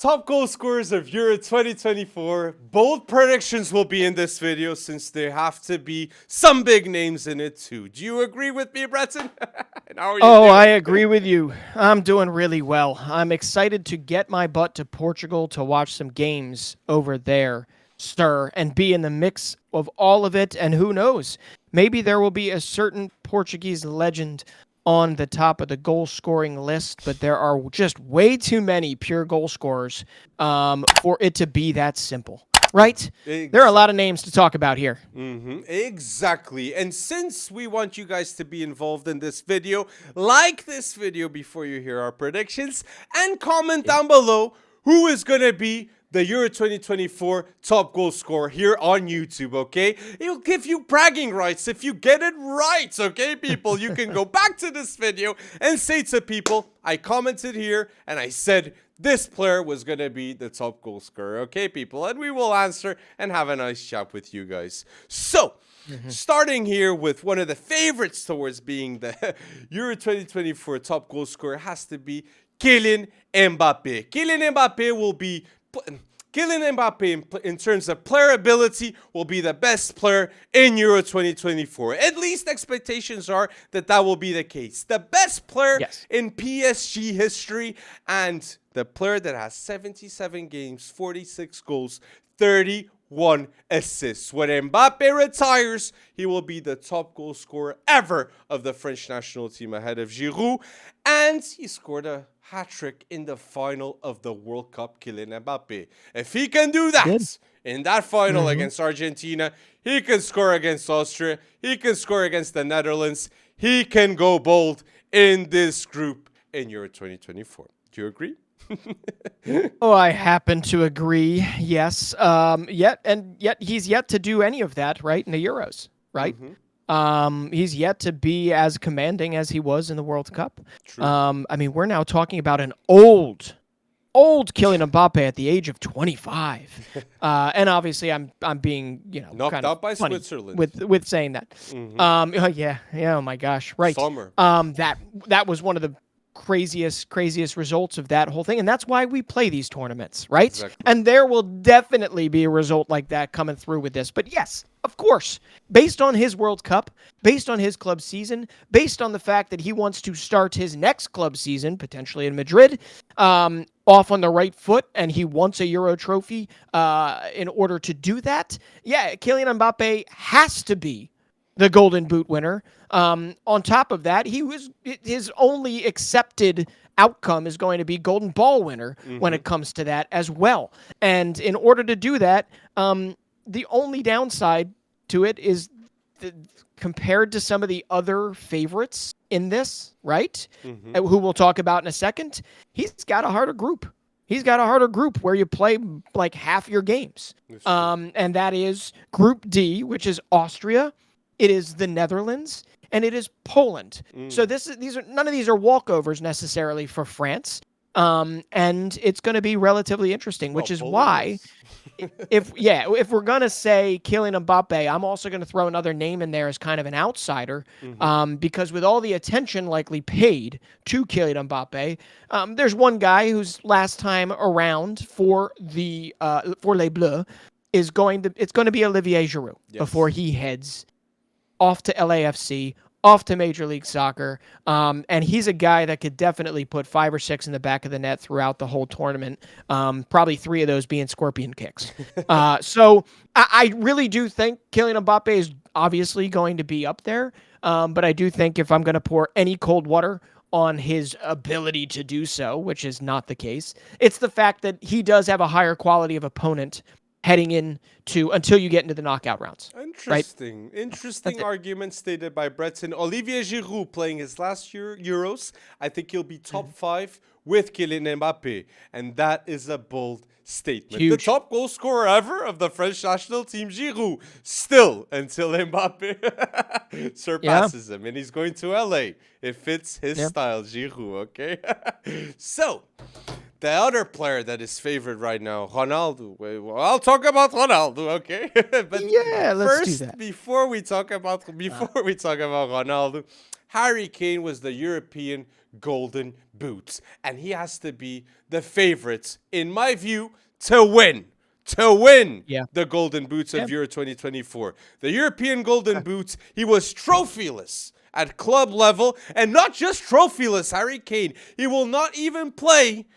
top goal scorers of Euro 2024. Bold predictions will be in this video since there have to be some big names in it too. Do you agree with me, Breton? I agree with you. I'm doing really well. I'm excited to get my butt to Portugal to watch some games over there, sir, and be in the mix of all of it. And who knows, maybe there will be a certain Portuguese legend on the top of the goal scoring list, but there are just way too many pure goal scorers for it to be that simple, right? Exactly. There are a lot of names to talk about here. Exactly. And since we want you guys to be involved in this video, like this video before you hear our predictions and comment down below who is going to be the Euro 2024 top goal scorer here on YouTube, okay? It'll give you bragging rights if you get it right, okay, people? You can go back to this video and say to people, I commented here and I said this player was going to be the top goal scorer, okay, people? And we will answer and have a nice chat with you guys. So, starting here with one of the favorites towards being the Euro 2024 top goal scorer has to be Kylian Mbappé. Kylian Mbappé will be... Kylian Mbappé, in terms of player ability, will be the best player in Euro 2024. At least expectations are that that will be the case. The best player in PSG history and the player that has 77 games, 46 goals, 31 assists. When Mbappé retires, he will be the top goal scorer ever of the French national team ahead of Giroud. And he scored a hat-trick in the final of the World Cup, Kylian Mbappé. If he can do that in that final against Argentina, he can score against Austria, he can score against the Netherlands, he can go bold in this group in Euro 2024. Do you agree? I happen to agree, yes. Yet he's yet to do any of that, right, in the Euros, right? He's yet to be as commanding as he was in the World Cup. True. I mean, we're now talking about an old Kylian Mbappé at the age of 25. And obviously I'm being, knocked kind out of by funny Switzerland with saying that. Oh my gosh, right. Summer. That was one of the craziest results of that whole thing, and that's why we play these tournaments, right? Exactly. And there will definitely be a result like that coming through with this. But yes, of course, based on his World Cup, based on his club season, based on the fact that he wants to start his next club season, potentially in Madrid, off on the right foot, and he wants a Euro trophy in order to do that, Kylian Mbappé has to be the Golden Boot winner. On top of that, his only accepted outcome is going to be Golden Ball winner when it comes to that as well. And in order to do that, the only downside to it is compared to some of the other favorites in this, right? Who we'll talk about in a second, he's got a harder group. He's got a harder group where you play like half your games. And that is Group D, which is Austria, it is the Netherlands, and it is Poland. So none of these are walkovers necessarily for France. And it's going to be relatively interesting, which is why if we're going to say Kylian Mbappé, I'm also going to throw another name in there as kind of an outsider, because with all the attention likely paid to Kylian Mbappé, there's one guy whose last time around for Les Bleus it's going to be Olivier Giroud before he heads off to LAFC, off to Major League Soccer, and he's a guy that could definitely put 5 or 6 in the back of the net throughout the whole tournament, probably 3 of those being scorpion kicks. So I really do think Kylian Mbappé is obviously going to be up there, but I do think if I'm going to pour any cold water on his ability to do so, which is not the case, it's the fact that he does have a higher quality of opponent heading into until you get into the knockout rounds. Interesting. Right? Interesting argument stated by Breton. Olivier Giroud playing his last Euros. I think he'll be top 5 with Kylian Mbappé. And that is a bold statement. Huge. The top goal scorer ever of the French national team, Giroud. Still, until Mbappé surpasses him. And he's going to LA. It fits his style, Giroud, okay? So, the other player that is favored right now, Ronaldo. Well, I'll talk about Ronaldo, okay? But let's do that. Before we talk about Ronaldo, Harry Kane was the European Golden Boot. And he has to be the favorite, in my view, to win. The Golden Boots of Euro 2024. The European Golden Boots, he was trophyless at club level. And not just trophyless, Harry Kane. He will not even play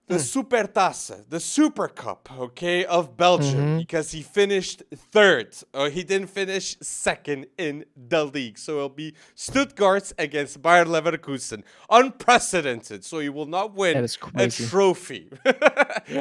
the Supertaça, the Super Cup, okay, of Belgium, because he finished third. He didn't finish second in the league. So it'll be Stuttgart against Bayer Leverkusen. Unprecedented. So he will not win a trophy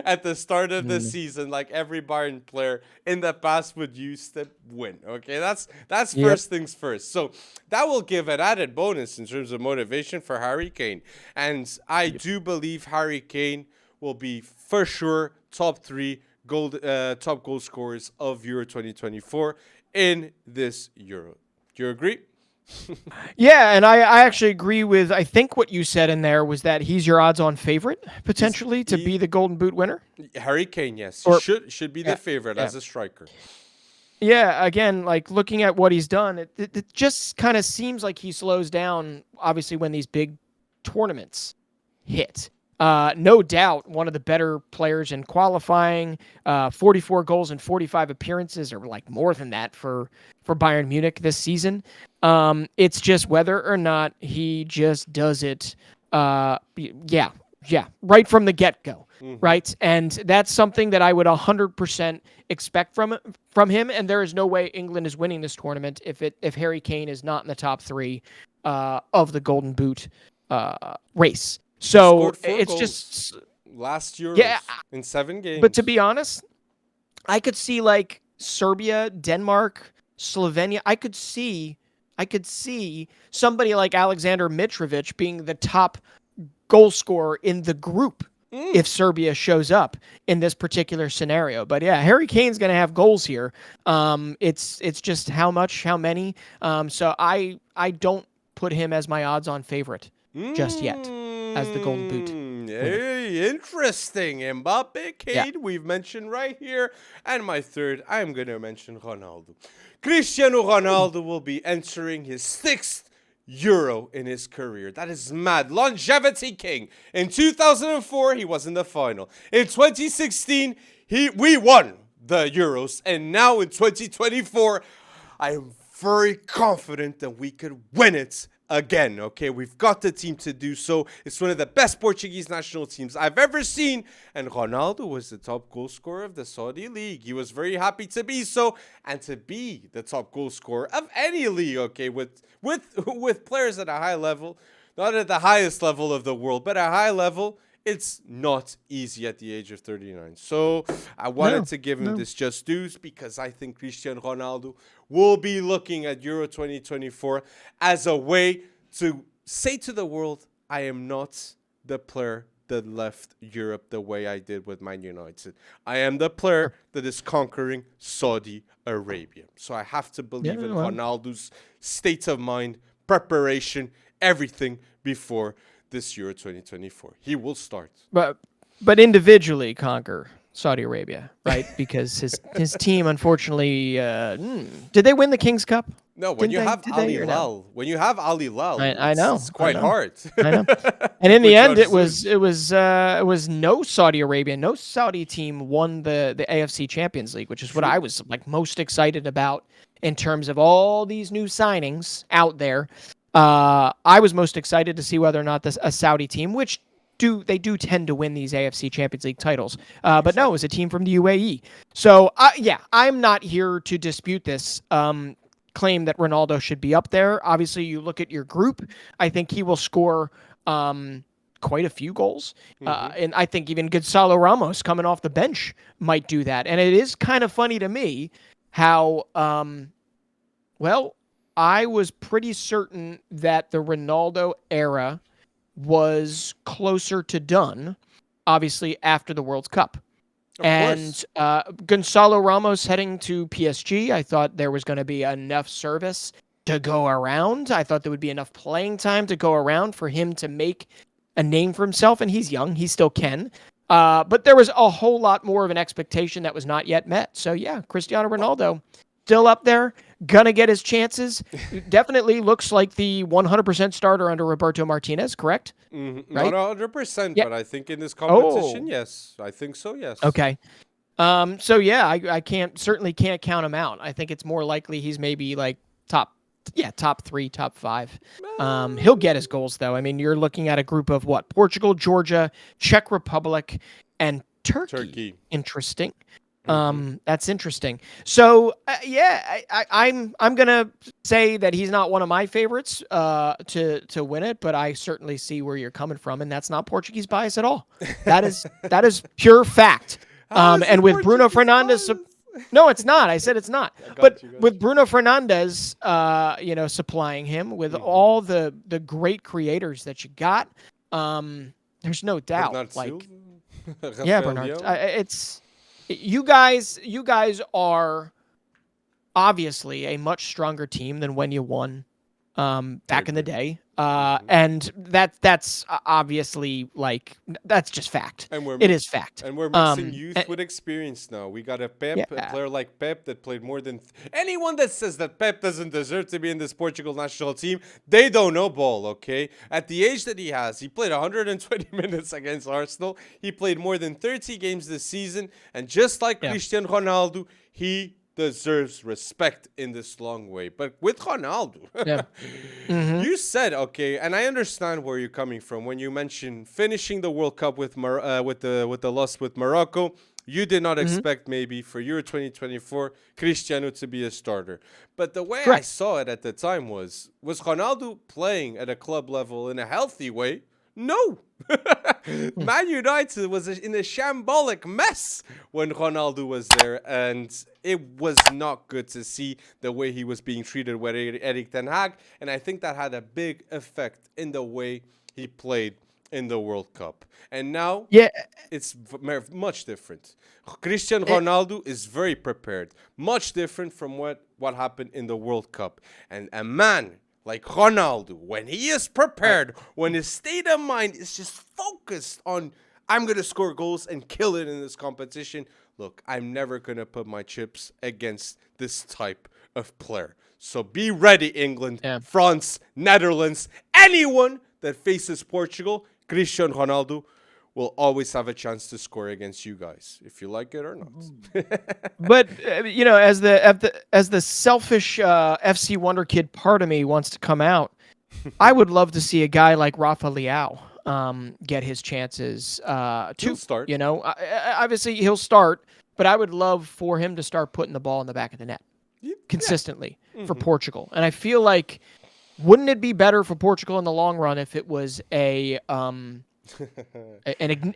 at the start of the season like every Bayern player in the past would use to win. Okay, that's first things first. So that will give an added bonus in terms of motivation for Harry Kane. And I do believe Harry Kane will be for sure top goal scorers of Euro 2024 in this Euro. Do you agree? Yeah, and I actually agree with, I think what you said in there was that he's your odds-on favorite, potentially, to be the Golden Boot winner. Harry Kane, yes. Should be the favorite as a striker. Yeah, again, like looking at what he's done, it just kind of seems like he slows down, obviously, when these big tournaments hit. No doubt one of the better players in qualifying, 44 goals and 45 appearances, or like more than that for Bayern Munich this season. It's just whether or not he just does it, right from the get-go, right? And that's something that I would 100% expect from him, and there is no way England is winning this tournament if Harry Kane is not in the top three of the Golden Boot race. So it's just last Euros in 7 games. But to be honest, I could see like Serbia, Denmark, Slovenia. I could see somebody like Aleksandar Mitrović being the top goal scorer in the group if Serbia shows up in this particular scenario. But yeah, Harry Kane's going to have goals here. It's just how many. So I don't put him as my odds-on favorite just yet as the Golden Boot. Very interesting. Mbappé, Kane, we've mentioned right here. And my third, I'm going to mention Ronaldo. Cristiano Ronaldo will be entering his 6th Euro in his career. That is mad. Longevity king. In 2004, he was in the final. In 2016, we won the Euros. And now in 2024, I am very confident that we could win it again. Okay, we've got the team to do so. It's one of the best Portuguese national teams I've ever seen, and Ronaldo was the top goal scorer of the Saudi league. He was very happy to be so, and to be the top goal scorer of any league. Okay, with players at a high level, not at the highest level of the world, but at a high level. It's not easy at the age of 39. So I wanted to give him this just dues because I think Cristiano Ronaldo will be looking at Euro 2024 as a way to say to the world, I am not the player that left Europe the way I did with Man United. I am the player that is conquering Saudi Arabia. So I have to believe in Ronaldo's state of mind, preparation, everything before this Euro 2024. He will start. But individually conquer Saudi Arabia, right? Because his team, unfortunately, did they win the King's Cup? No, when you have Al Hilal, I know it's quite hard. I know. And in the end, it was no Saudi Arabia, no Saudi team won the AFC Champions League, which is what I was like most excited about in terms of all these new signings out there. I was most excited to see whether or not a Saudi team, which they do tend to win these AFC Champions League titles. But no, it was a team from the UAE. So, I'm not here to dispute this claim that Ronaldo should be up there. Obviously, you look at your group, I think he will score quite a few goals. And I think even Gonzalo Ramos coming off the bench might do that. And it is kind of funny to me how, I was pretty certain that the Ronaldo era was closer to done, obviously, after the World Cup. And Gonzalo Ramos heading to PSG, I thought there was going to be enough service to go around. I thought there would be enough playing time to go around for him to make a name for himself. And he's young. He still can. But there was a whole lot more of an expectation that was not yet met. So, yeah, Cristiano Ronaldo still up there. gonna get his chances. Definitely looks like the 100% starter under Roberto Martinez, correct? Right? Not 100%, Yeah. but I think in this competition, Oh. yes. I think so, yes. Okay. So yeah, I certainly can't count him out. I think it's more likely he's maybe like top 3, top 5. He'll get his goals though. I mean, you're looking at a group of what? Portugal, Georgia, Czech Republic, and Turkey. Interesting. That's interesting. So I'm gonna say that he's not one of my favorites to win it, but I certainly see where you're coming from, and that's not Portuguese bias at all. That is pure fact. And with Bruno Fernandes, no, it's not. I said it's not. But with Bruno Fernandes, supplying him with all the great creators that you got, there's no doubt. Bernard. It's you guys are obviously a much stronger team than when you won back in the day. And that's obviously that's just fact. It is fact. And we're mixing youth with experience now. We got a player like Pep that played more than anyone that says that Pep doesn't deserve to be in this Portugal national team. They don't know ball, okay? At the age that he has, he played 120 minutes against Arsenal. He played more than 30 games this season, and just like Cristiano Ronaldo, he deserves respect in this long way. But with Ronaldo, you said, okay, and I understand where you're coming from when you mentioned finishing the World Cup with the loss with Morocco. You did not expect maybe for Euro 2024 Cristiano to be a starter. But the way I saw it at the time was Ronaldo playing at a club level in a healthy way? No. Man United was in a shambolic mess when Ronaldo was there, and it was not good to see the way he was being treated with Erik ten Hag, and I think that had a big effect in the way he played in the World Cup. And now it's much different. Cristiano Ronaldo is very prepared, much different from what happened in the World Cup. And a man like Ronaldo, when he is prepared, when his state of mind is just focused on, I'm going to score goals and kill it in this competition. Look, I'm never going to put my chips against this type of player. So be ready, England, France, Netherlands, anyone that faces Portugal, Cristiano Ronaldo will always have a chance to score against you guys, if you like it or not. But as the selfish FC Wonder Kid part of me wants to come out, I would love to see a guy like Rafa Leao get his chances to start. Obviously he'll start, but I would love for him to start putting the ball in the back of the net consistently for Portugal. And I feel like, wouldn't it be better for Portugal in the long run if it was an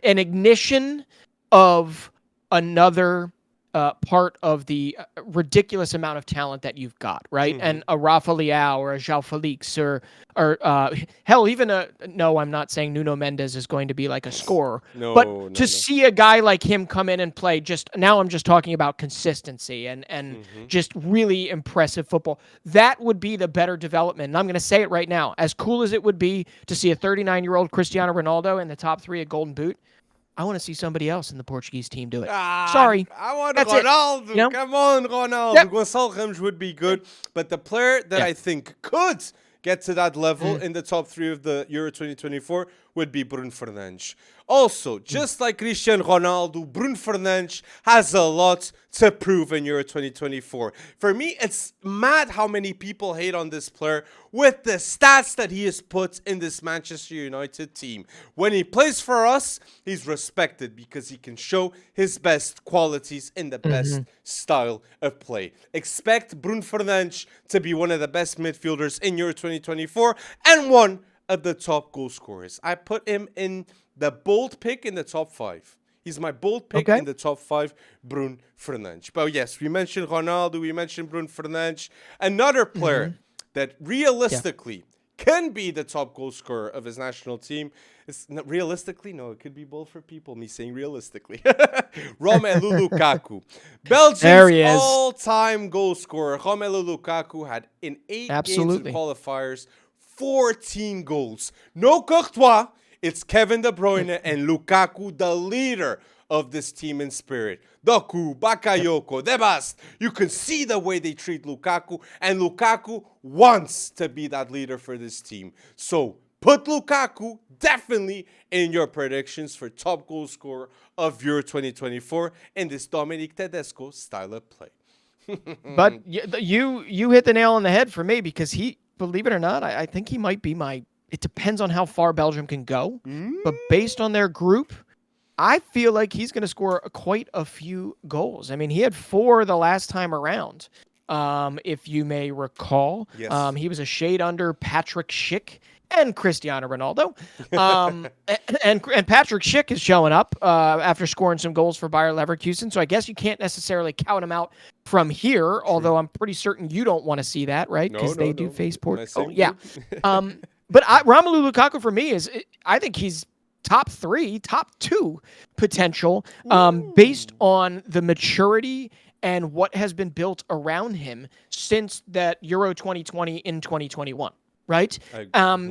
ignition of another part of the ridiculous amount of talent that you've got, right? And a Rafa Leao or a João Felix or hell, even no, I'm not saying Nuno Mendes is going to be like a scorer, but to see a guy like him come in and play I'm just talking about consistency and just really impressive football. That would be the better development. And I'm going to say it right now, as cool as it would be to see a 39-year-old Cristiano Ronaldo in the top 3 at Golden Boot, I want to see somebody else in the Portuguese team do it. Sorry. I want Ronaldo. Come on, Ronaldo. Gonçalo Ramos would be good. But the player that I think could get to that level in the top 3 of the Euro 2024 would be Bruno Fernandes. Also, just like Cristiano Ronaldo, Bruno Fernandes has a lot to prove in Euro 2024. For me, it's mad how many people hate on this player with the stats that he has put in this Manchester United team. When he plays for us, he's respected because he can show his best qualities in the best style of play. Expect Bruno Fernandes to be one of the best midfielders in Euro 2024 and one of the top goal scorers. I put him in the bold pick in the top 5. He's my bold pick in the top 5, Bruno Fernandes. But yes, we mentioned Ronaldo, we mentioned Bruno Fernandes. Another player that realistically can be the top goal scorer of his national team. It's not realistically, no, it could be bold for people, me saying realistically. Romelu Lukaku. Belgium's all-time goal scorer. Romelu Lukaku had in 8 games in qualifiers, 14 goals. No Courtois. It's Kevin De Bruyne and Lukaku, the leader of this team in spirit. Doku, Bakayoko, Debast. You can see the way they treat Lukaku, and Lukaku wants to be that leader for this team. So put Lukaku definitely in your predictions for top goal scorer of Euro 2024 in this Dominic Tedesco style of play. But you hit the nail on the head for me, because he, believe it or not, I think he might be my. It depends on how far Belgium can go, but based on their group, I feel like he's going to score quite a few goals. I mean, he had 4 the last time around, if you may recall. Yes. He was a shade under Patrick Schick and Cristiano Ronaldo. And Patrick Schick is showing up after scoring some goals for Bayer Leverkusen, so I guess you can't necessarily count him out from here, although I'm pretty certain you don't want to see that, right? Because they do face Portugal. Yeah. But Romelu Lukaku for me I think he's top 3, top 2 potential based on the maturity and what has been built around him since that Euro 2020 in 2021. Right?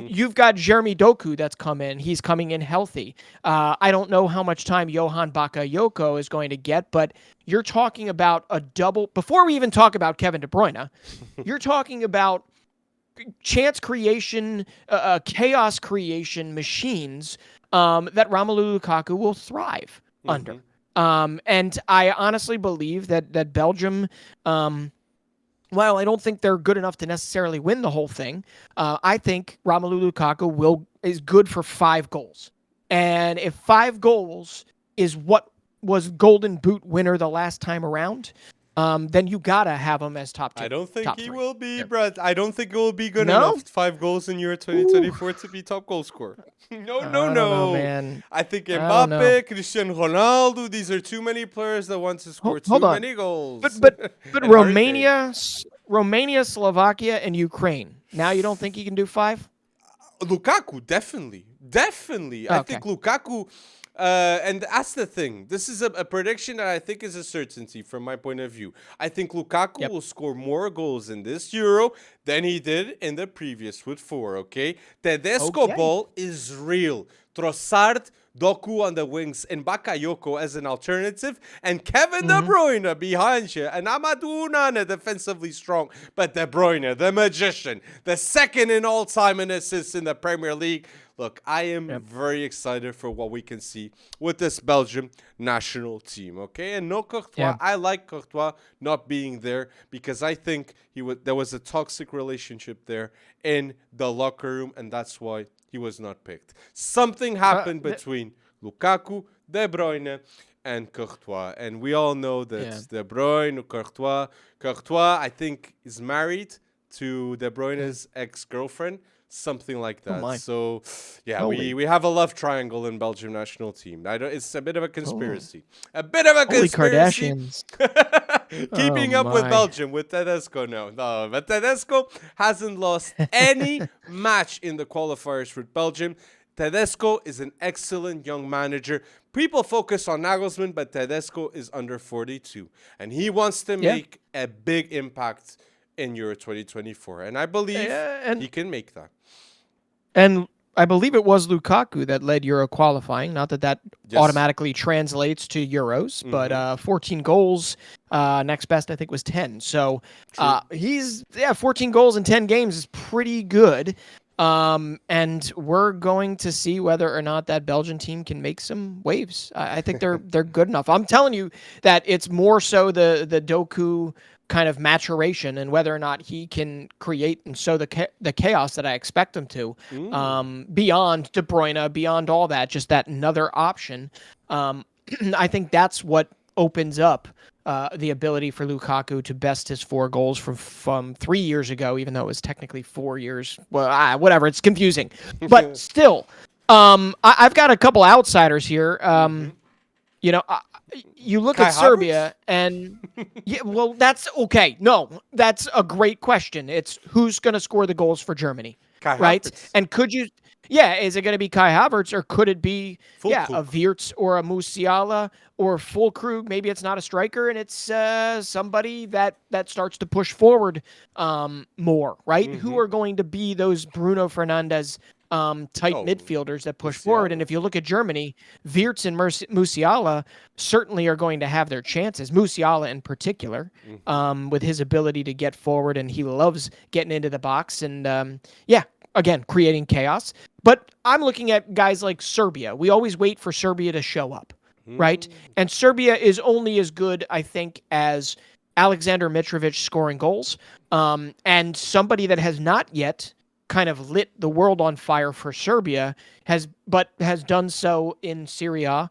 You've got Jeremy Doku that's come in. He's coming in healthy. I don't know how much time Johan Bakayoko is going to get, but you're talking about a double. Before we even talk about Kevin De Bruyne, you're talking about chance creation, chaos creation machines that Romelu Lukaku will thrive under. And I honestly believe that Belgium, while I don't think they're good enough to necessarily win the whole thing, I think Romelu Lukaku is good for 5 goals. And if 5 goals is what was Golden Boot winner the last time around, then you gotta have him as top 2. I don't think he 3. will be, Brad. I don't think it will be good enough. 5 goals in Euro 2024 to be top goal scorer. No. Know, man. I think Mbappé, Cristiano Ronaldo, these are too many players that want to score too many goals. But Romania, Slovakia, and Ukraine. Now you don't think he can do 5? Lukaku, definitely. Okay. I think Lukaku. And that's the thing. This is a prediction that I think is a certainty from my point of view. I think Lukaku will score more goals in this Euro than he did in the previous with 4, okay? Tedesco ball is real. Trossard, Doku on the wings, and Bakayoko as an alternative, and Kevin De Bruyne behind you, and Amadou Onana defensively strong, but De Bruyne, the magician, the second in all-time in assists in the Premier League. Look, I am very excited for what we can see with this Belgium national team, okay? And no Courtois. I like Courtois not being there because I think there was a toxic relationship there in the locker room, and that's why he was not picked. Something happened between Lukaku, De Bruyne, and Courtois. And we all know that De Bruyne, Courtois, I think, is married to De Bruyne's ex-girlfriend. Something like that. So, we have a love triangle in Belgium national team. It's a bit of a conspiracy. A bit of a conspiracy. Kardashians. Keeping up with Belgium, with Tedesco no. But Tedesco hasn't lost any match in the qualifiers with Belgium. Tedesco is an excellent young manager. People focus on Nagelsmann, but Tedesco is under 42. And he wants to make a big impact in Euro 2024. And I believe he can make that. And I believe it was Lukaku that led Euro qualifying. Not that automatically translates to Euros, but 14 goals. Next best, I think, was 10. So 14 goals in 10 games is pretty good. And we're going to see whether or not that Belgian team can make some waves. I think they're good enough. I'm telling you that it's more so the Doku kind of maturation and whether or not he can create and sow the chaos that I expect him to, beyond De Bruyne, beyond all that, just that another option. I think that's what opens up the ability for Lukaku to best his 4 goals from 3 years ago, even though it was technically 4 years. Well, whatever, it's confusing. But still, I've got a couple outsiders here. You look at Serbia and that's okay. No, that's a great question. It's who's going to score the goals for Germany, right? Havertz. And could you, is it going to be Kai Havertz or could it be a Wirtz or a Musiala or Füllkrug? Maybe it's not a striker and it's somebody that starts to push forward more, right? Who are going to be those Bruno Fernandes tight midfielders that push forward. And if you look at Germany, Wirtz and Musiala certainly are going to have their chances. Musiala in particular, with his ability to get forward, and he loves getting into the box and again, creating chaos. But I'm looking at guys like Serbia. We always wait for Serbia to show up, right? And Serbia is only as good, I think, as Aleksandar Mitrović scoring goals. And somebody that has not yet kind of lit the world on fire for Serbia has done so in Serie A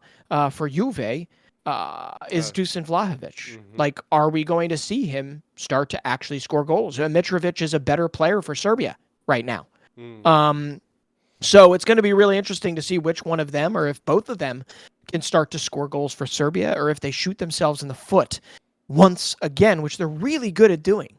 for Juve is Dusan Vlahovic. Like, are we going to see him start to actually score goals? Mitrović is a better player for Serbia right now. So it's going to be really interesting to see which one of them, or if both of them, can start to score goals for Serbia, or if they shoot themselves in the foot once again, which they're really good at doing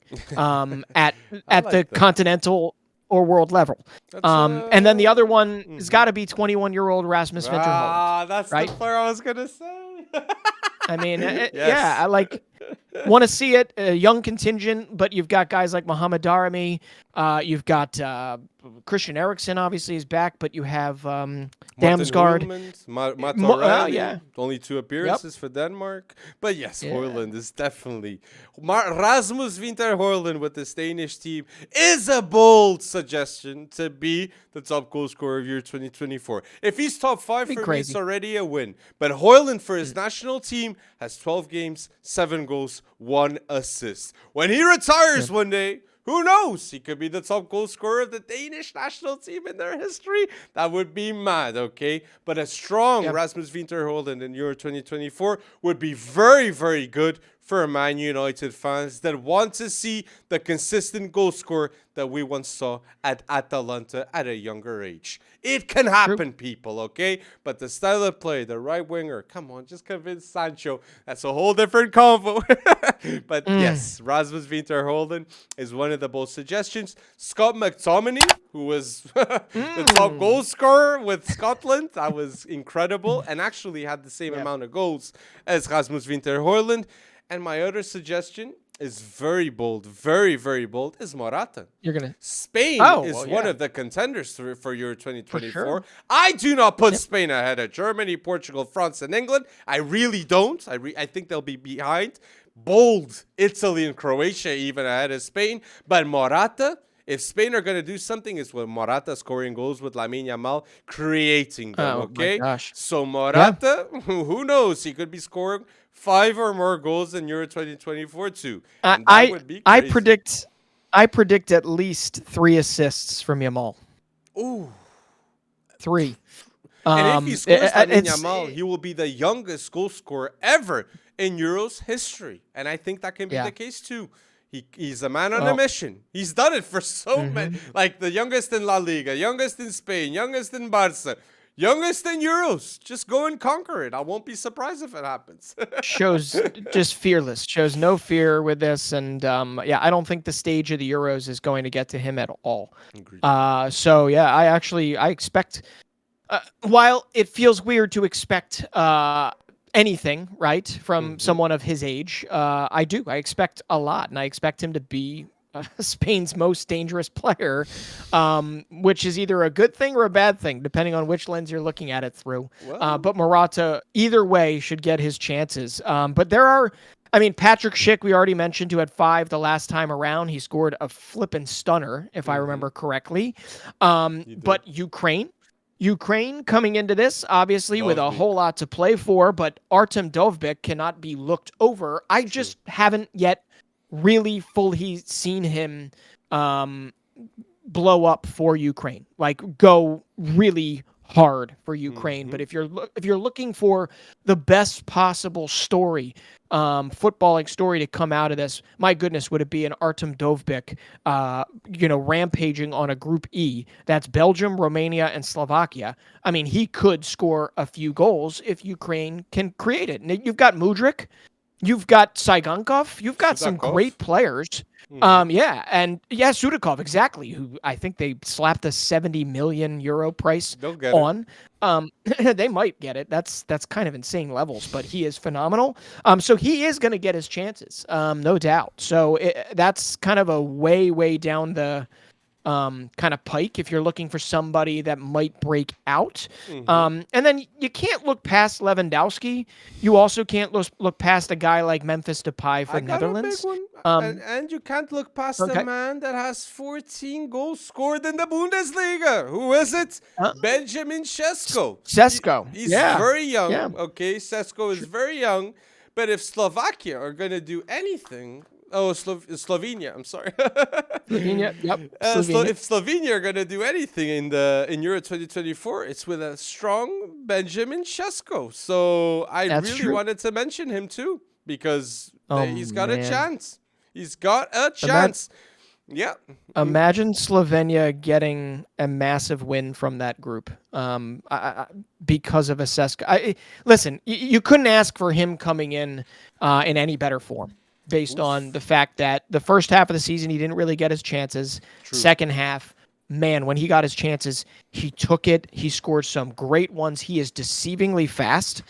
at the continental or world level. And then the other one has got to be 21-year-old Rasmus Højlund. That's right? the player I was going to say. I mean, yeah, I want to see it. A young contingent, but you've got guys like Mohamed Daramy. You've got Christian Eriksen, obviously, is back, but you have Damsgaard. Yeah. Only 2 appearances for Denmark. But yes, Højlund is definitely... Rasmus Højlund with the Danish team is a bold suggestion to be the top goal scorer of year 2024. If he's top 5 for me, it's already a win. But Højlund for his national team has 12 games, 7 goals, 1 assist. When he retires one day, who knows? He could be the top goal scorer of the Danish national team in their history. That would be mad, okay? But a strong Rasmus Højlund in Euro 2024 would be very, very good for Man United fans that want to see the consistent goal scorer that we once saw at Atalanta at a younger age. It can happen, people, okay? But the style of play, the right winger, come on, just convince Sancho. That's a whole different convo. But yes, Rasmus Højlund is one of the bold suggestions. Scott McTominay, who was the top goal scorer with Scotland, that was incredible, and actually had the same amount of goals as Rasmus Højlund. And my other suggestion is very bold, very, very bold, is Morata. Spain is one of the contenders for Euro 2024. Sure. I do not put Spain ahead of Germany, Portugal, France, and England. I really don't. I think they'll be behind. Bold Italy and Croatia even ahead of Spain. But Morata, if Spain are going to do something, it's with Morata scoring goals with Lamine Yamal, creating them, okay? My gosh. So Morata, who knows? He could be scoring 5 or more goals in Euro 2024 too. And that would be crazy. I predict at least 3 assists from Yamal. Ooh. 3. And if he scores Lamine Yamal, he will be the youngest goal scorer ever in Euros history. And I think that can be the case too. He's a man on a mission. He's done it for so many. Like the youngest in La Liga, youngest in Spain, youngest in Barca. Youngest in Euros. Just go and conquer it. I won't be surprised if it happens. Shows just fearless. Shows no fear with this. And I don't think the stage of the Euros is going to get to him at all. So, yeah, I expect, while it feels weird to expect anything, right, from someone of his age, I expect a lot. And I expect him to be Spain's most dangerous player, which is either a good thing or a bad thing, depending on which lens you're looking at it through. But Morata, either way, should get his chances. But there are, Patrick Schick, we already mentioned, who had 5 the last time around. He scored a flippin' stunner, if I remember correctly. But Ukraine coming into this, obviously, with a whole lot to play for, but Artem Dovbyk cannot be looked over. I just haven't yet really fully seen him blow up for Ukraine, like go really hard for Ukraine. But if you're looking for the best possible story, footballing story to come out of this, my goodness, would it be an Artem Dovbyk, rampaging on a Group E? That's Belgium, Romania, and Slovakia. He could score a few goals if Ukraine can create it. And you've got Mudryk. You've got Saigonkov. You've got some great players. Sudakov, exactly, who I think they slapped a 70 million euro price on. They might get it. That's kind of insane levels, but he is phenomenal. So he is going to get his chances, no doubt. So that's kind of a way, way down the kind of pike if you're looking for somebody that might break out. Mm-hmm. And then you can't look past Lewandowski. You also can't look past a guy like Memphis Depay for I got a big Netherlands. one. And you can't look past the Okay. man that has 14 goals scored in the Bundesliga. Who is it? Benjamin Šeško. Šeško. He's Yeah. very young. Yeah. Okay, Šeško is very young. But if Slovakia are going to do anything... Oh, Slovenia. I'm sorry. Slovenia. Yep. Slovenia. If Slovenia are going to do anything in Euro 2024, it's with a strong Benjamin Šeško. So I That's really true. wanted to mention him too because Oh, he's got a man. chance. He's got a chance. Yeah. Imagine Slovenia getting a massive win from that group because of a Šeško. Listen, you couldn't ask for him coming in any better form based on the fact that the first half of the season he didn't really get his chances. True. Second half, man, when he got his chances, he took it. He scored some great ones. He is deceivingly fast,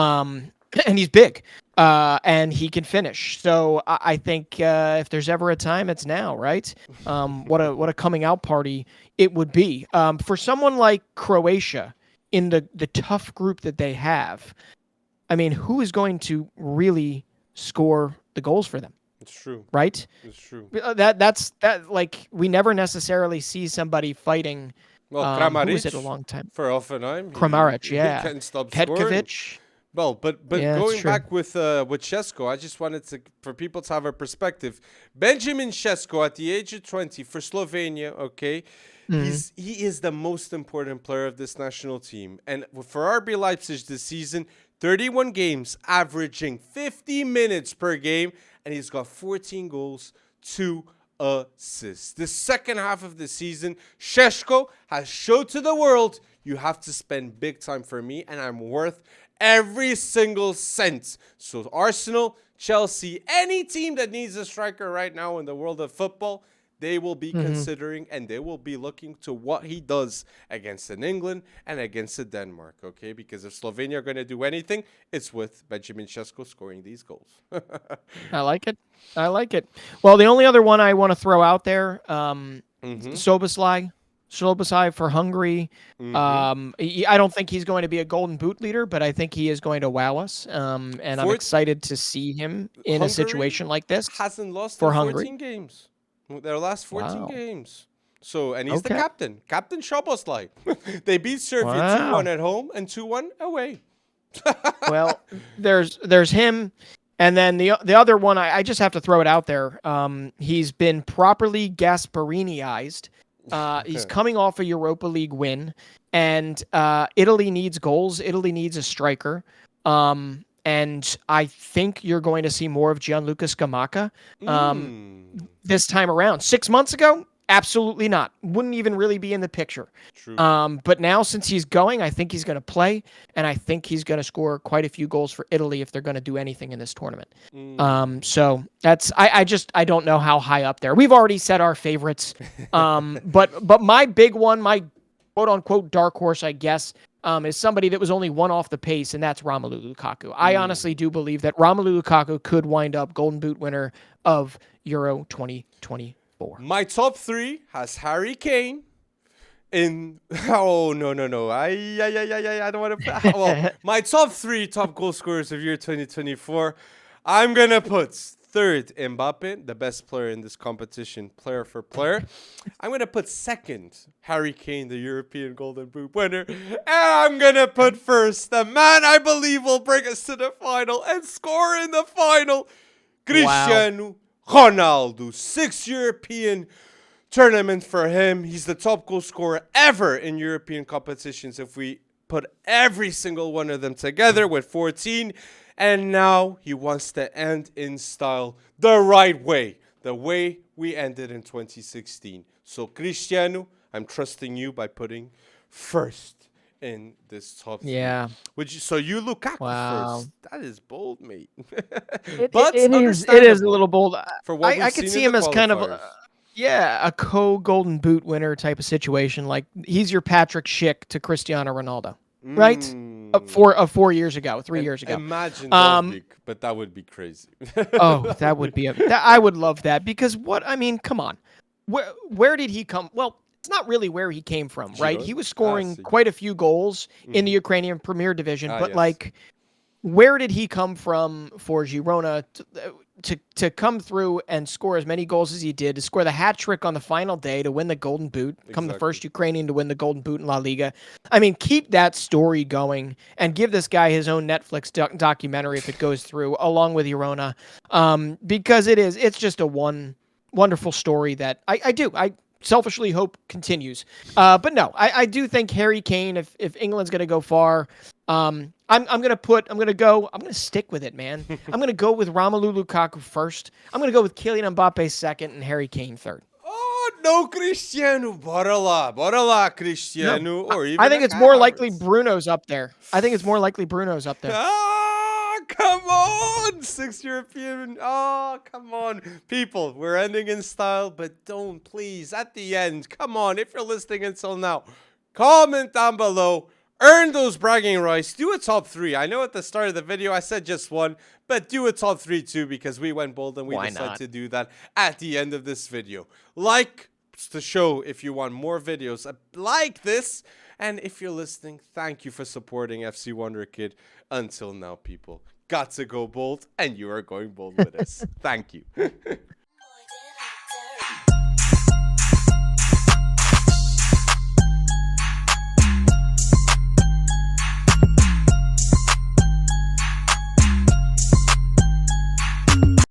and he's big. And he can finish. So I think if there's ever a time, it's now, right? What a coming out party it would be. For someone like Croatia in the tough group that they have, I mean, who is going to really score the goals for them? It's true. Right? It's true. That's like we never necessarily see somebody fighting. Well, Who Kramaric was it a long time? for Offenheim. Kramaric, He yeah. can't stop scoring. Petkovic. Well, but Yeah, going it's true. back with Šeško, I just wanted for people to have a perspective. Benjamin Šeško at the age of 20 for Slovenia, okay, he is the most important player of this national team. And for RB Leipzig this season, 31 games, averaging 50 minutes per game, and he's got 14 goals, 2 assists. The second half of the season, Šeško has showed to the world, you have to spend big time for me, and I'm worth every single cent. So Arsenal, Chelsea, any team that needs a striker right now in the world of football, they will be considering and they will be looking to what he does against an England and against a Denmark, okay? Because if Slovenia are going to do anything, it's with Benjamin Šeško scoring these goals. I like it. I like it. Well, the only other one I want to throw out there, Szoboszlai for Hungary. I don't think he's going to be a golden boot leader, but I think he is going to wow us. And I'm excited to see him in a situation like this. Hasn't lost for in 14 Hungary. games. Their last 14 Wow. games. So, and he's the Okay. captain. Captain Szoboszlai. They beat Serbia Wow. 2-1 at home and 2-1 away. Well, there's him, and then the other one. I just have to throw it out there. He's been properly Gaspariniized. He's coming off a Europa League win, and Italy needs goals. Italy needs a striker. And I think you're going to see more of Gianluca Scamacca this time around. 6 months ago, absolutely not. Wouldn't even really be in the picture. True. But now, since he's going, I think he's going to play, and I think he's going to score quite a few goals for Italy if they're going to do anything in this tournament. So that's I don't know how high up there. We've already said our favorites, but my big one, my quote unquote dark horse, I guess, is somebody that was only one off the pace, and that's Romelu Lukaku. I honestly do believe that Romelu Lukaku could wind up Golden Boot winner of Euro 2024. My top 3 has Harry Kane. No. I don't want to. Well, my top 3 top goal scorers of year 2024. I'm gonna put third Mbappé, the best player in this competition, player for player. I'm gonna put second Harry Kane, the European Golden Boot winner, and I'm gonna put first the man I believe will bring us to the final and score in the final, Cristiano Ronaldo. 6 European tournament for him. He's the top goal scorer ever in European competitions if we put every single one of them together with 14. And now he wants to end in style the right way, the way we ended in 2016. So Cristiano, I'm trusting you by putting first in this top 3. Yeah. So you Lukaku Wow. first. That is bold, mate. It is a little bold. For what I we've could seen see in him the as kind of qualifiers. a co-Golden Boot winner type of situation. Like he's your Patrick Schick to Cristiano Ronaldo, right? 4 years ago, 3 years ago. Imagine Dovbyk, but that would be crazy. Oh, that would be I would love that because come on. where did he come? Well, it's not really where he came from, right? Giroud? He was Ah, scoring see. quite a few goals in the Ukrainian Premier Division, Ah, but yes. like, where did he come from for Girona to come through and score as many goals as he did, to score the hat trick on the final day to win the Golden Boot, become the first Ukrainian to win the Golden Boot in La Liga? I mean, keep that story going and give this guy his own Netflix documentary if it goes through, along with Girona, because it's just a wonderful story that I selfishly hope continues. But no, I do think Harry Kane, if England's going to go far, I'm going to stick with it, man. I'm going to go with Romelu Lukaku first. I'm going to go with Kylian Mbappé second and Harry Kane third. Oh, no, Cristiano. Bora Cristiano. No, Or even I think a it's Kai more likely Havertz. Bruno's up there. I think it's more likely Bruno's up there. Ah, come on. 6 European. Oh, come on. People, we're ending in style, but don't please, at the end, come on, if you're listening until now, comment down below. Earn those bragging rights. Do a top 3. I know at the start of the video I said just 1, but do a top 3 too, because we went bold and we Why decided not? to do that at the end of this video. Like the show if you want more videos like this. And if you're listening, thank you for supporting FC Wonder Kid. Until now, people, got to go bold, and you are going bold with us. Thank you.